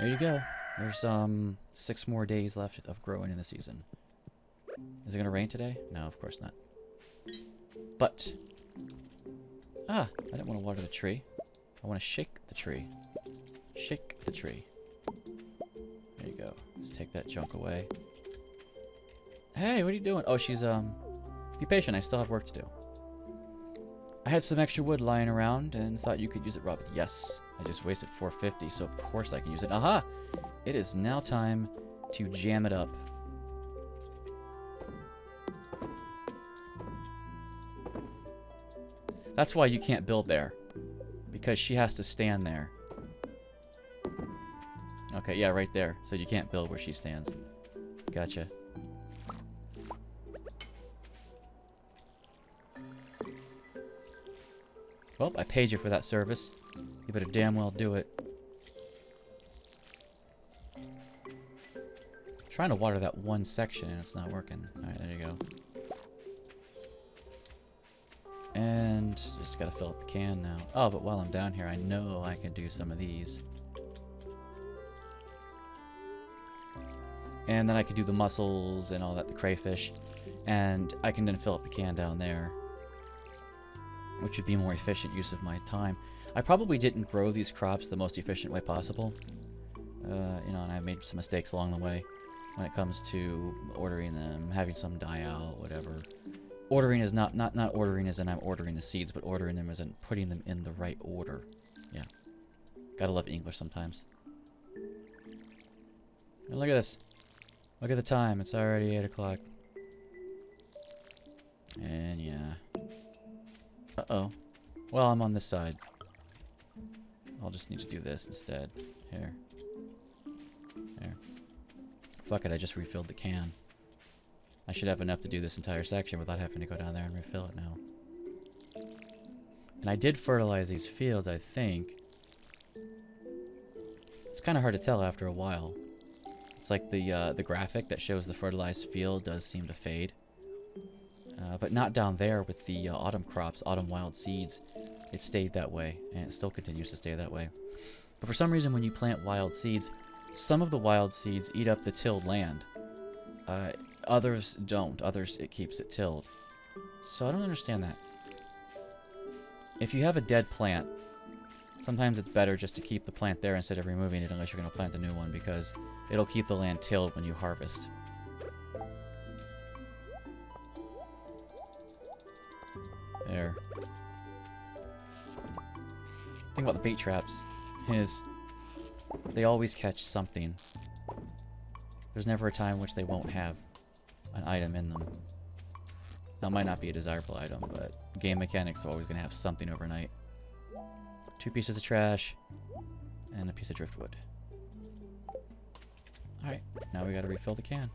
There you go. There's 6 more days left of growing in the season. Is it gonna rain today? No, of course not. But I didn't want to water the tree. I want to shake the tree. Shake the tree. There you go. Let's take that junk away. Hey, what are you doing? Oh, she's be patient. I still have work to do. I had some extra wood lying around and thought you could use it, Robin. Yes, I just wasted 450, so of course I can use it. Aha! It is now time to jam it up. That's why you can't build there. Because she has to stand there. Okay, yeah, right there. So you can't build where she stands. Gotcha. Well, I paid you for that service. You better damn well do it. I'm trying to water that one section and it's not working. Alright, there you go. And just gotta fill up the can now. Oh, but while I'm down here, I know I can do some of these. And then I could do the mussels and all that, the crayfish. And I can then fill up the can down there, which would be more efficient use of my time. I probably didn't grow these crops the most efficient way possible. You know, and I made some mistakes along the way when it comes to ordering them, having some die out, whatever. Ordering is not ordering as in I'm ordering the seeds, but ordering them as in putting them in the right order. Yeah. Gotta love English sometimes. And look at this. Look at the time. It's already 8 o'clock. And yeah. Uh-oh. Well, I'm on this side. I'll just need to do this instead. Here. There. Fuck it, I just refilled the can. I should have enough to do this entire section without having to go down there and refill it now. And I did fertilize these fields, I think. It's kind of hard to tell after a while. It's like the graphic that shows the fertilized field does seem to fade. But not down there with the autumn crops, autumn wild seeds. It stayed that way, and it still continues to stay that way. But for some reason, when you plant wild seeds, some of the wild seeds eat up the tilled land. Others don't. Others, it keeps it tilled. So I don't understand that. If you have a dead plant, sometimes it's better just to keep the plant there instead of removing it unless you're going to plant a new one, because it'll keep the land tilled when you harvest. There. The thing about the bait traps is they always catch something. There's never a time in which they won't have an item in them. That might not be a desirable item, but game mechanics are always going to have something overnight. 2 pieces of trash and a piece of driftwood. Alright, now we gotta refill the can.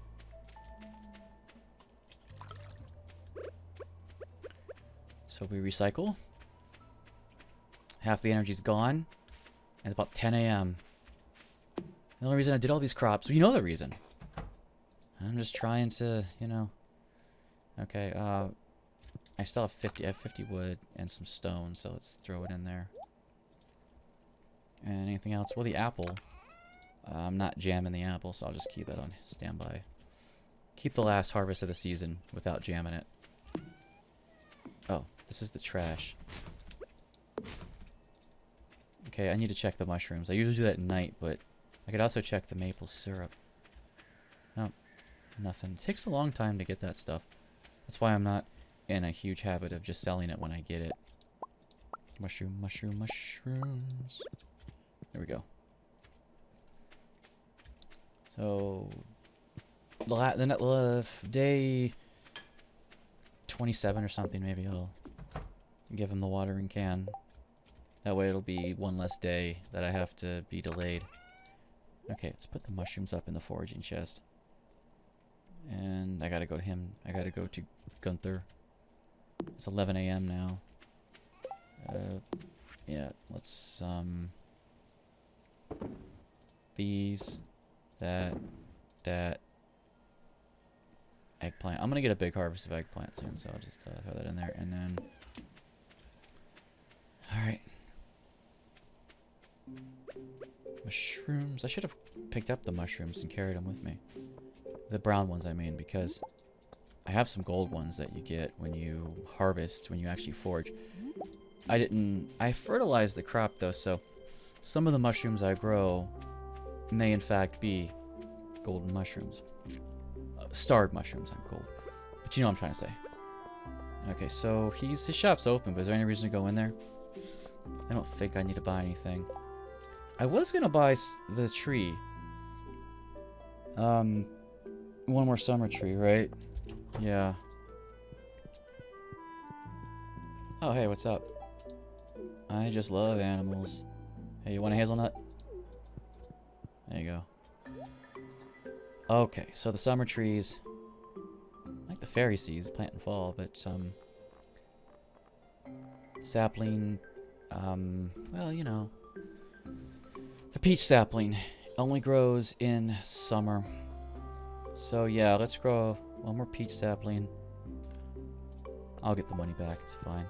So we recycle. Half the energy's gone. And it's about 10 a.m. The only reason I did all these crops, well, you know the reason. I'm just trying to, you know. Okay, I still have 50. I have 50 wood and some stone, so let's throw it in there. And anything else? Well, the apple. I'm not jamming the apple, so I'll just keep that on standby. Keep the last harvest of the season without jamming it. Oh, this is the trash. Okay, I need to check the mushrooms. I usually do that at night, but I could also check the maple syrup. Nope, nothing. It takes a long time to get that stuff. That's why I'm not in a huge habit of just selling it when I get it. Mushroom, mushroom, mushrooms. There we go. So, day 27 or something, maybe I'll give him the watering can. That way it'll be one less day that I have to be delayed. Okay, let's put the mushrooms up in the foraging chest. And I gotta go to him. I gotta go to Gunther. It's 11 a.m. now. Yeah, let's, these, that, eggplant. I'm gonna get a big harvest of eggplant soon, so I'll just throw that in there, and then... Alright. Mushrooms. I should have picked up the mushrooms and carried them with me. The brown ones, I mean, because I have some gold ones that you get when you harvest, when you actually forage. I fertilized the crop, though, so some of the mushrooms I grow may, in fact, be golden mushrooms. Starred mushrooms, not gold. But you know what I'm trying to say. Okay, so his shop's open, but is there any reason to go in there? I don't think I need to buy anything. I was gonna buy the tree. One more summer tree, right? Yeah. Oh, hey, what's up? I just love animals. Hey, you want a hazelnut? There you go. Okay, so the summer trees, like the fairy seeds, plant and fall, but sapling, well, you know, the peach sapling only grows in summer. So yeah, let's grow one more peach sapling. I'll get the money back, it's fine.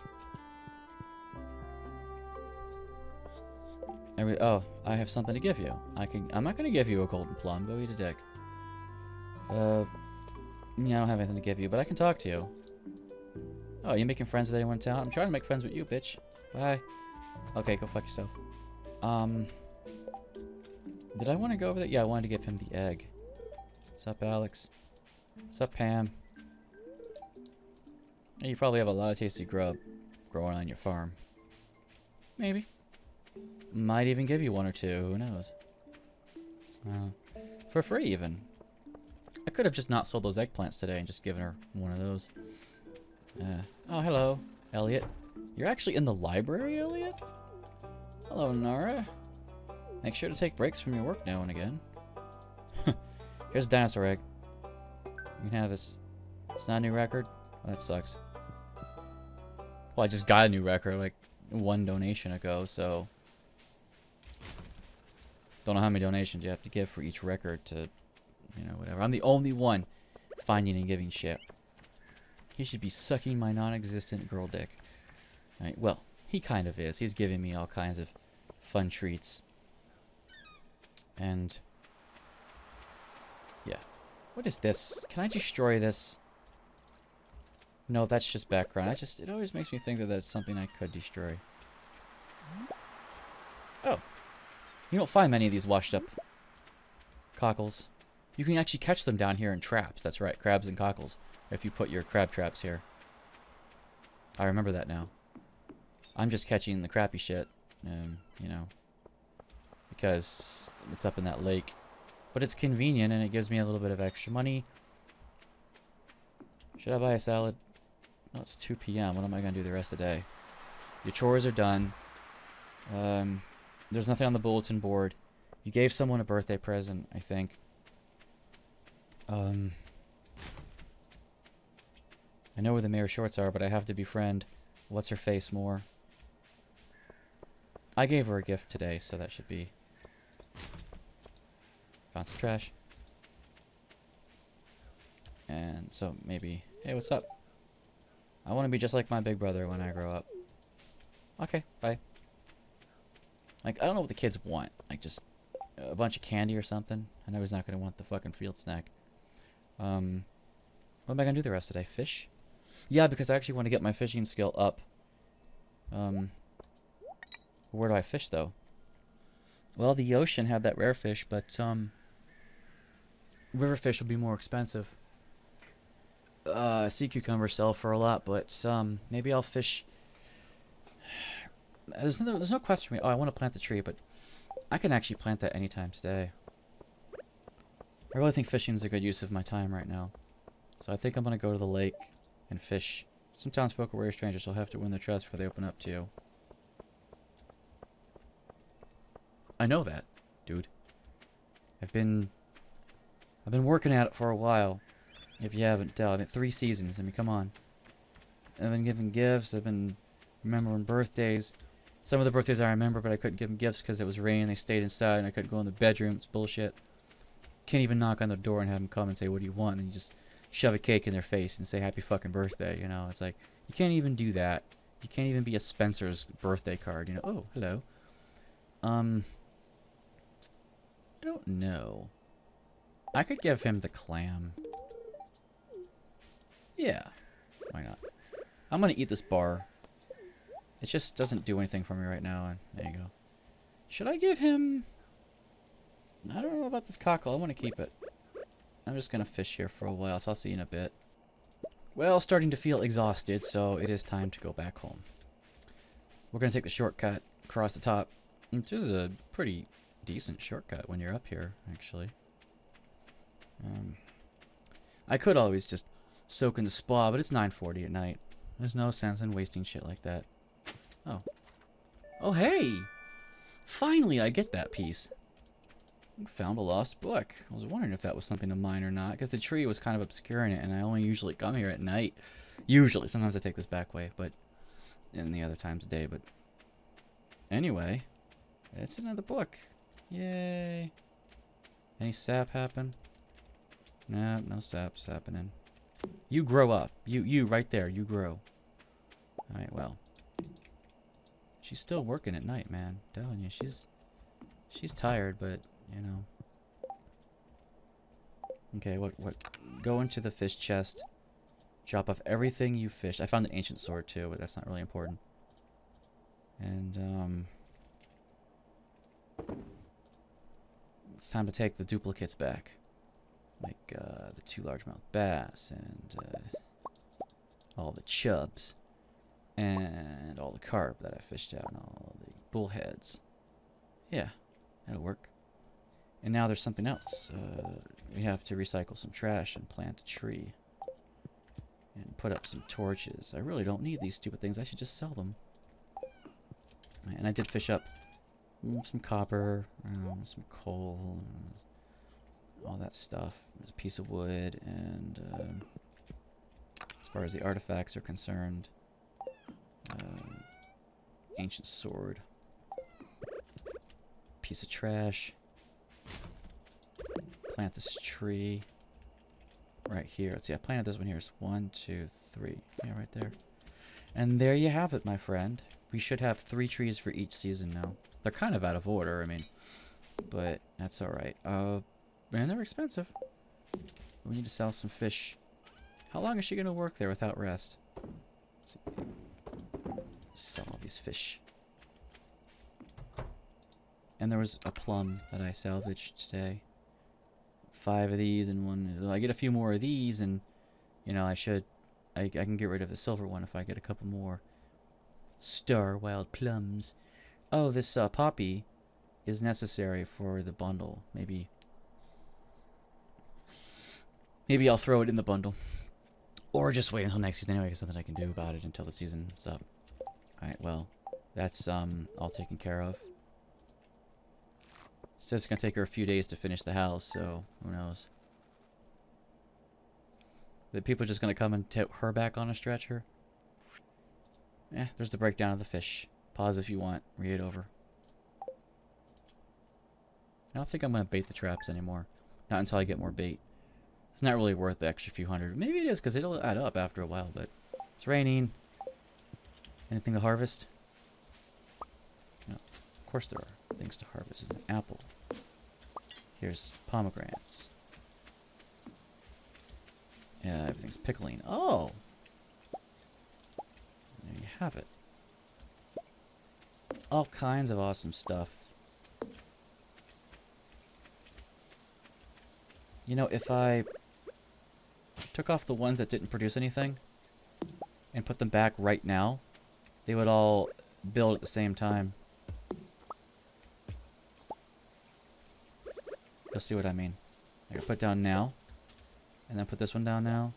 Oh, I have something to give you. I'm not gonna give you a golden plum, go eat a dick. Yeah, I don't have anything to give you, but I can talk to you. Oh, you making friends with anyone in town? I'm trying to make friends with you, bitch. Bye. Okay, go fuck yourself. Did I want to go over there? Yeah, I wanted to give him the egg. What's up, Alex? What's up, Pam? You probably have a lot of tasty grub growing on your farm. Maybe. Might even give you one or two, who knows? For free, even. I could have just not sold those eggplants today and just given her one of those. Oh, hello, Elliot. You're actually in the library, Elliot? Hello, Nara. Make sure to take breaks from your work now and again. Here's a dinosaur egg. You can have this. It's not a new record? Well, that sucks. Well, I just got a new record like one donation ago, so... Don't know how many donations you have to give for each record to... You know, whatever. I'm the only one finding and giving shit. He should be sucking my non-existent girl dick. Right, well, he kind of is. He's giving me all kinds of fun treats. And... yeah. What is this? Can I destroy this? No, that's just background. It always makes me think that that's something I could destroy. Oh. You don't find many of these washed up cockles. You can actually catch them down here in traps. That's right, crabs and cockles. If you put your crab traps here. I remember that now. I'm just catching the crappy shit, you know, because it's up in that lake. But it's convenient and it gives me a little bit of extra money. Should I buy a salad? Oh, it's 2 p.m. What am I going to do the rest of the day? Your chores are done. There's nothing on the bulletin board. You gave someone a birthday present, I think. I know where the mayor's shorts are, but I have to befriend what's-her-face more. I gave her a gift today, so that should be... Found some trash. And so maybe... Hey, what's up? I want to be just like my big brother when I grow up. Okay, bye. Like, I don't know what the kids want. Like, just a bunch of candy or something. I know he's not going to want the fucking field snack. What am I going to do the rest of the day? Fish? Yeah, because I actually want to get my fishing skill up. Where do I fish, though? Well, the ocean had that rare fish, but, river fish will be more expensive. Sea cucumbers sell for a lot, but, maybe I'll fish... There's no quest for me. Oh, I want to plant the tree, but I can actually plant that anytime today. I really think fishing is a good use of my time right now. So I think I'm going to go to the lake and fish. Some townsfolk are very strangers, so I'll have to win their trust before they open up to you. I know that, dude. I've been working at it for a while. If you haven't tell, I've been 3 seasons. I mean, come on. I've been giving gifts. I've been remembering birthdays. Some of the birthdays I remember, but I couldn't give them gifts because it was raining. They stayed inside, and I couldn't go in the bedroom. It's bullshit. Can't even knock on the door and have them come and say, "What do you want?" And you just shove a cake in their face and say, "Happy fucking birthday." You know, it's like you can't even do that. You can't even be a Spencer's birthday card. You know, oh hello. don't know. I could give him the clam. Yeah. Why not? I'm gonna eat this bar. It just doesn't do anything for me right now. And there you go. Should I give him... I don't know about this cockle. I want to keep it. I'm just gonna fish here for a while, so I'll see you in a bit. Well, starting to feel exhausted, so it is time to go back home. We're gonna take the shortcut across the top, which is a pretty decent shortcut when you're up here, actually. I could always just soak in the spa, but it's 9:40 at night. There's no sense in wasting shit like that. Oh. Oh, hey! Finally, I get that piece. Found a lost book. I was wondering if that was something to mine or not, because the tree was kind of obscuring it, and I only usually come here at night. Usually. Sometimes I take this back way, but in the other times of day, but anyway, it's another book. Yay. Any sap happen? Nah, no sap's happening. You grow up. You right there. You grow. Alright, well. She's still working at night, man. I'm telling you, she's tired, but you know. Okay, what? Go into the fish chest. Drop off everything you fished. I found an ancient sword too, but that's not really important. And it's time to take the duplicates back, like the 2 largemouth bass and all the chubs and all the carp that I fished out and all the bullheads. Yeah, that'll work. And now there's something else. We have to recycle some trash and plant a tree. And put up some torches. I really don't need these stupid things. I should just sell them. And I did fish up some copper, some coal, all that stuff. There's a piece of wood, and as far as the artifacts are concerned, ancient sword, piece of trash. Plant this tree right here. Let's see, I planted this one here. It's 1, 2, 3. Yeah, right there. And there you have it, my friend. We should have 3 trees for each season now. They're kind of out of order, I mean, but that's alright. Man, they're expensive. We need to sell some fish. How long is she gonna work there without rest? Let's see. Sell all these fish. And there was a plum that I salvaged today. 5 of these and 1. I get a few more of these, and you know I can get rid of the silver one if I get a couple more star wild plums. Oh, this poppy is necessary for the bundle. Maybe I'll throw it in the bundle, or just wait until next season. Anyway, there's nothing I can do about it until the season's up. All right, well, that's all taken care of. It says it's gonna take her a few days to finish the house, so who knows? The people are just gonna come and take her back on a stretcher. Yeah, there's the breakdown of the fish. Pause if you want. Read it over. I don't think I'm gonna bait the traps anymore. Not until I get more bait. It's not really worth the extra few hundred. Maybe it is, because it'll add up after a while, but it's raining. Anything to harvest? No. Of course there are things to harvest. There's an apple. Here's pomegranates. Yeah, everything's pickling. Oh! There you have it. All kinds of awesome stuff. You know, if I took off the ones that didn't produce anything and put them back right now, they would all build at the same time. You'll see what I mean. I can put down now, and then put this one down now.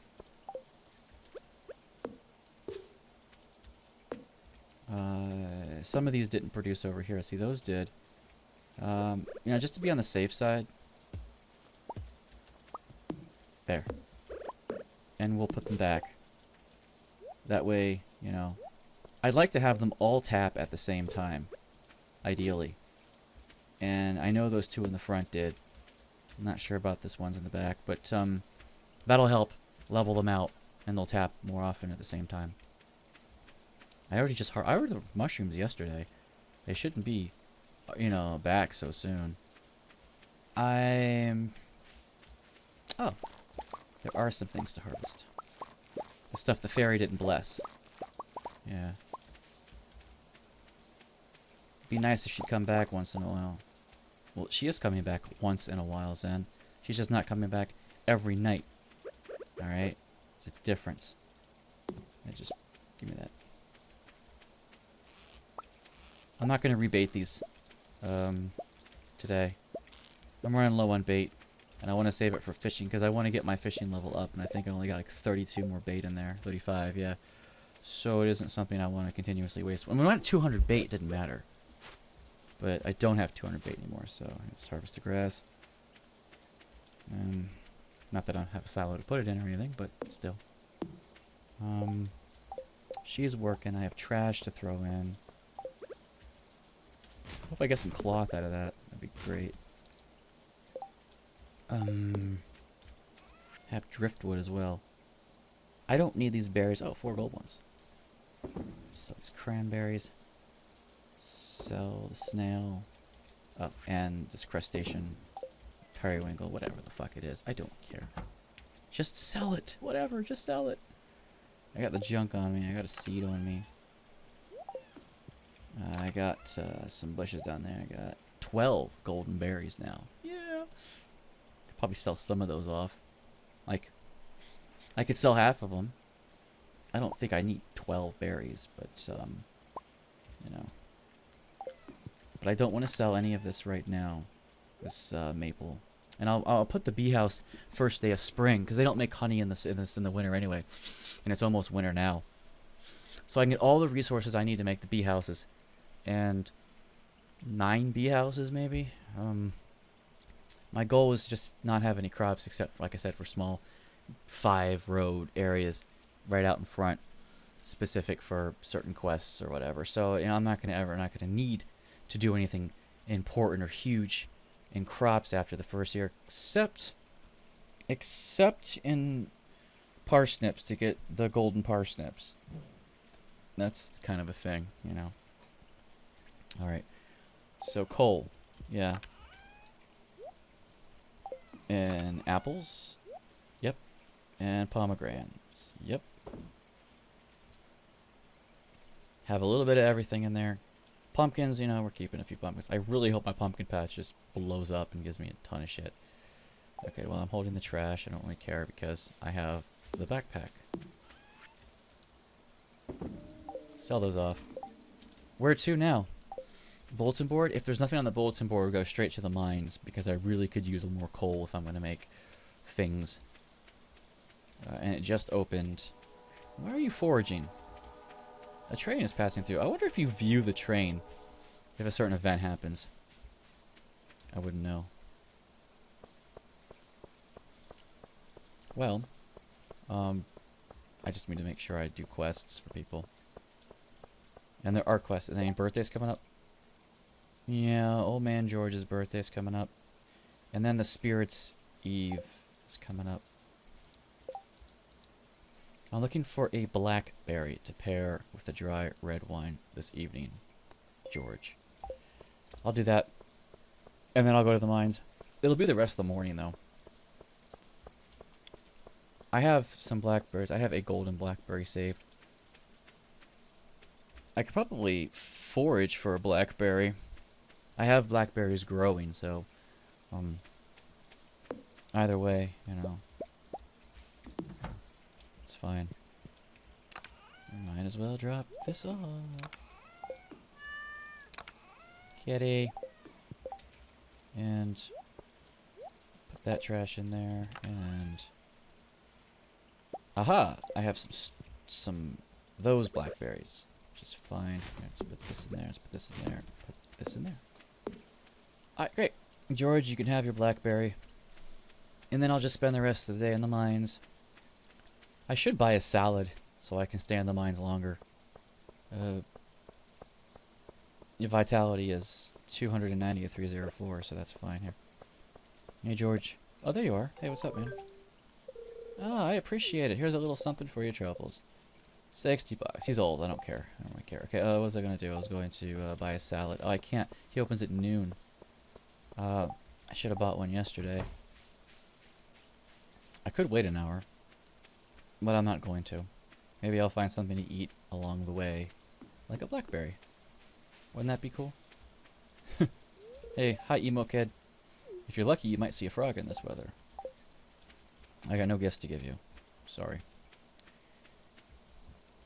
Some of these didn't produce over here. See, those did. You know, just to be on the safe side. There. And we'll put them back. That way, you know. I'd like to have them all tap at the same time. Ideally. And I know those 2 in the front did. I'm not sure about this ones in the back. But that'll help level them out. And they'll tap more often at the same time. I ordered the mushrooms yesterday. They shouldn't be, you know, back so soon. I'm... Oh. There are some things to harvest. The stuff the fairy didn't bless. Yeah. Be nice if she'd come back once in a while. Well, she is coming back once in a while, Zen. She's just not coming back every night. Alright? It's a difference. Just give me that. I'm not going to rebait these today. I'm running low on bait, and I want to save it for fishing because I want to get my fishing level up, and I think I only got like 32 more bait in there. 35, yeah. So it isn't something I want to continuously waste. When I had 200 bait, it didn't matter. But I don't have 200 bait anymore, so I just harvest the grass. Not that I have a silo to put it in or anything, but still. She's working. I have trash to throw in. Hope I get some cloth out of that. That'd be great. Have driftwood as well. I don't need these berries. Oh, 4 gold ones. Sell these cranberries. Sell the snail. Oh, and this crustacean. Periwinkle, whatever the fuck it is. I don't care. Just sell it. Whatever, just sell it. I got the junk on me. I got a seed on me. I got some bushes down there. I got 12 golden berries now. Yeah. Could probably sell some of those off. Like, I could sell half of them. I don't think I need 12 berries, but, you know. But I don't want to sell any of this right now. This maple. And I'll put the bee house first day of spring, because they don't make honey in the winter anyway. And it's almost winter now. So I can get all the resources I need to make the bee houses. And 9 bee houses, maybe? My goal is just not have any crops except, like I said, for small 5-road areas right out in front, specific for certain quests or whatever. So, you know, I'm not gonna need to do anything important or huge in crops after the first year, except in parsnips to get the golden parsnips. That's kind of a thing, you know. All right. So coal, yeah. And apples, yep. And pomegranates, yep. Have a little bit of everything in there. Pumpkins, you know, we're keeping a few pumpkins. I really hope my pumpkin patch just blows up and gives me a ton of shit. Okay, well, I'm holding the trash. I don't really care because I have the backpack. Sell those off. Where to now? Bulletin board? If there's nothing on the bulletin board, we'll go straight to the mines because I really could use more coal if I'm going to make things. And it just opened. Why are you foraging? A train is passing through. I wonder if you view the train if a certain event happens. I wouldn't know. Well, I just need to make sure I do quests for people. And there are quests. Is any birthdays coming up? Yeah, old man George's birthday's coming up. And then the Spirit's Eve is coming up. I'm looking for a blackberry to pair with a dry red wine this evening, George. I'll do that. And then I'll go to the mines. It'll be the rest of the morning, though. I have some blackberries. I have a golden blackberry saved. I could probably forage for a blackberry. I have blackberries growing, so... either way, you know... It's fine. I might as well drop this off. Kitty. And put that trash in there. And aha! I have some those blackberries, which is fine. Here, let's put this in there. Let's put this in there. Put this in there. Alright, great. George, you can have your blackberry. And then I'll just spend the rest of the day in the mines. I should buy a salad so I can stay in the mines longer. Your vitality is 290 at 304, so that's fine here. Hey, George. Oh, there you are. Hey, what's up, man? Oh, I appreciate it. Here's a little something for your troubles. 60 bucks. He's old. I don't care. I don't really care. Okay, what was I going to do? I was going to buy a salad. Oh, I can't. He opens at noon. I I should have bought one yesterday. I could wait an hour, but I'm not going to. Maybe I'll find something to eat along the way, like a blackberry. Wouldn't that be cool? Hey, hi emo kid. If you're lucky, you might see a frog in this weather. I got no gifts to give you. Sorry.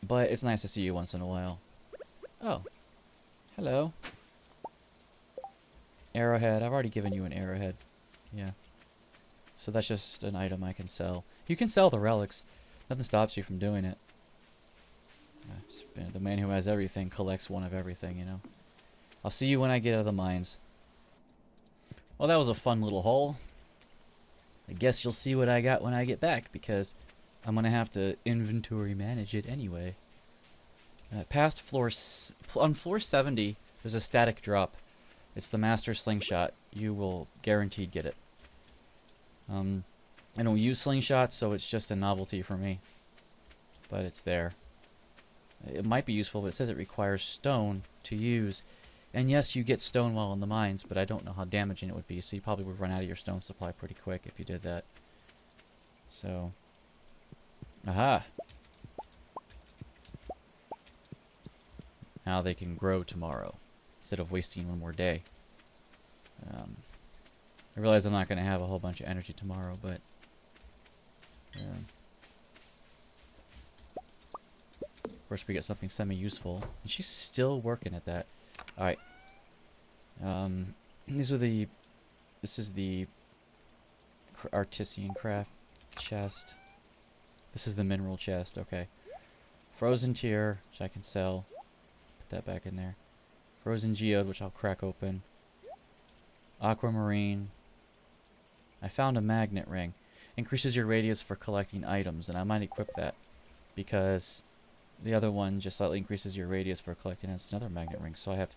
But it's nice to see you once in a while. Oh. Hello. Arrowhead. I've already given you an arrowhead. Yeah. So that's just an item I can sell. You can sell the relics. Nothing stops you from doing it. The man who has everything collects one of everything, you know. I'll see you when I get out of the mines. Well, that was a fun little haul. I guess you'll see what I got when I get back, because I'm going to have to inventory manage it anyway. Past floor... on floor 70, there's a static drop. It's the Master Slingshot. You will guaranteed get it. I don't use slingshots, so it's just a novelty for me. But it's there. It might be useful, but it says it requires stone to use. And yes, you get stone while in the mines, but I don't know how damaging it would be, so you probably would run out of your stone supply pretty quick if you did that. So... aha! Now they can grow tomorrow, instead of wasting one more day. I realize I'm not going to have a whole bunch of energy tomorrow, but... of course, we get something semi-useful. And she's still working at that. Alright. This is the artisan craft chest. This is the mineral chest, okay. Frozen tier, which I can sell. Put that back in there. Frozen geode, which I'll crack open. Aquamarine. I found a magnet ring. Increases your radius for collecting items, and I might equip that. Because the other one just slightly increases your radius for collecting items. It's another magnet ring, so I have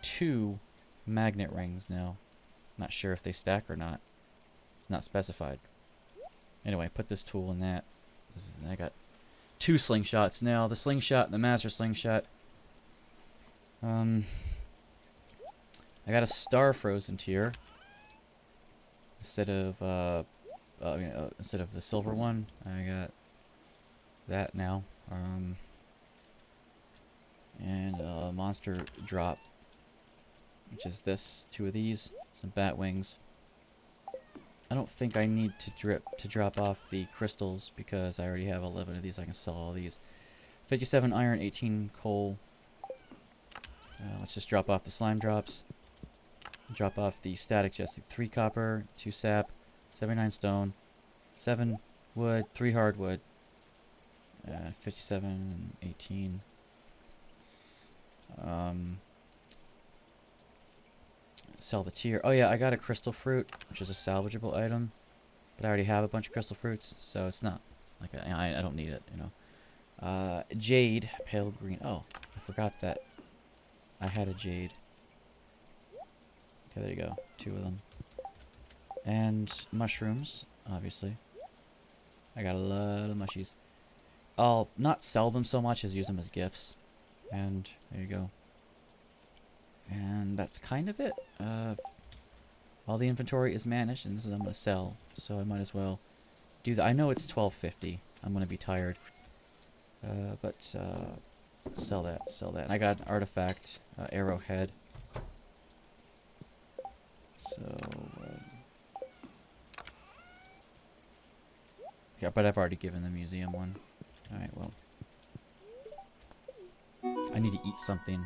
2 magnet rings now. Not sure if they stack or not. It's not specified. Anyway, put this tool in that. I got 2 slingshots now. The slingshot and the master slingshot. I got a star frozen tier instead of instead of the silver one. I got that now. And a monster drop, which is this, 2 of these, some bat wings. I don't think I need to drop off the crystals because I already have 11 of these. I can sell all these. 57 iron, 18 coal. Let's just drop off the slime drops. Drop off the static chest. 3 copper, 2 sap, 79 stone, 7 wood, 3 hardwood. 57 and 18. Sell the tier. Oh yeah, I got a crystal fruit, which is a salvageable item, but I already have a bunch of crystal fruits, so it's not like I don't need it, you know. Jade, pale green. Oh, I forgot that I had a jade. Okay, there you go. 2 of them. And mushrooms, obviously. I got a lot of mushies. I'll not sell them so much as use them as gifts. And there you go. And that's kind of it. All the inventory is managed, and this is I'm going to sell. So I might as well do that. I know it's $12.50. I'm going to be tired. But sell that, sell that. And I got an artifact, arrowhead. So... yeah, but I've already given the museum one. Alright, well. I need to eat something.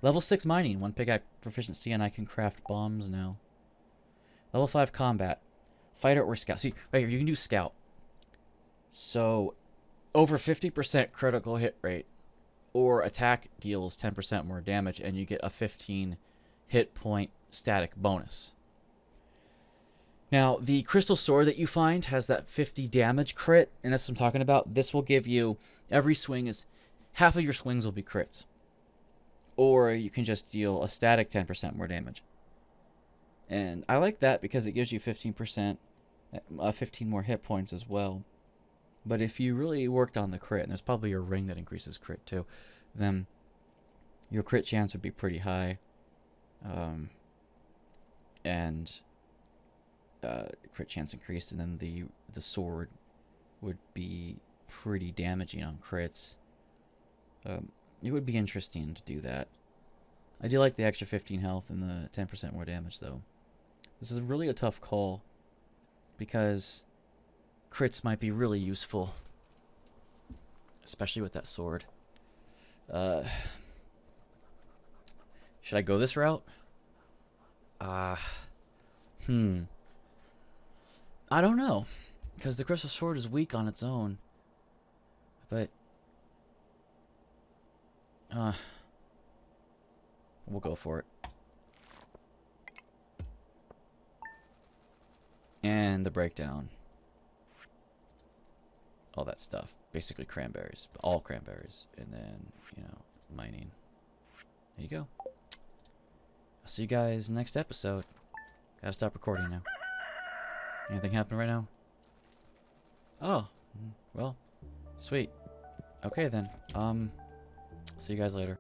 Level 6 mining. 1 pickaxe proficiency, and I can craft bombs now. Level 5 combat. Fighter or scout. See, right here, you can do scout. So, over 50% critical hit rate. Or attack deals 10% more damage, and you get a 15 hit point static bonus. Now, the crystal sword that you find has that 50 damage crit, and that's what I'm talking about. This will give you, every swing is, half of your swings will be crits. Or you can just deal a static 10% more damage. And I like that because it gives you 15%, 15 more hit points as well. But if you really worked on the crit, and there's probably a ring that increases crit too, then your crit chance would be pretty high. And crit chance increased, and then the sword would be pretty damaging on crits. It would be interesting to do that. I do like the extra 15 health and the 10% more damage, though. This is really a tough call, because crits might be really useful, especially with that sword. Should I go this route? I don't know, because the crystal sword is weak on its own. But we'll go for it. And the breakdown. All that stuff. Basically cranberries. All cranberries. And then, you know, mining. There you go. I'll see you guys next episode. Gotta stop recording now. Anything happening right now? Oh. Well. Sweet. Okay then. See you guys later.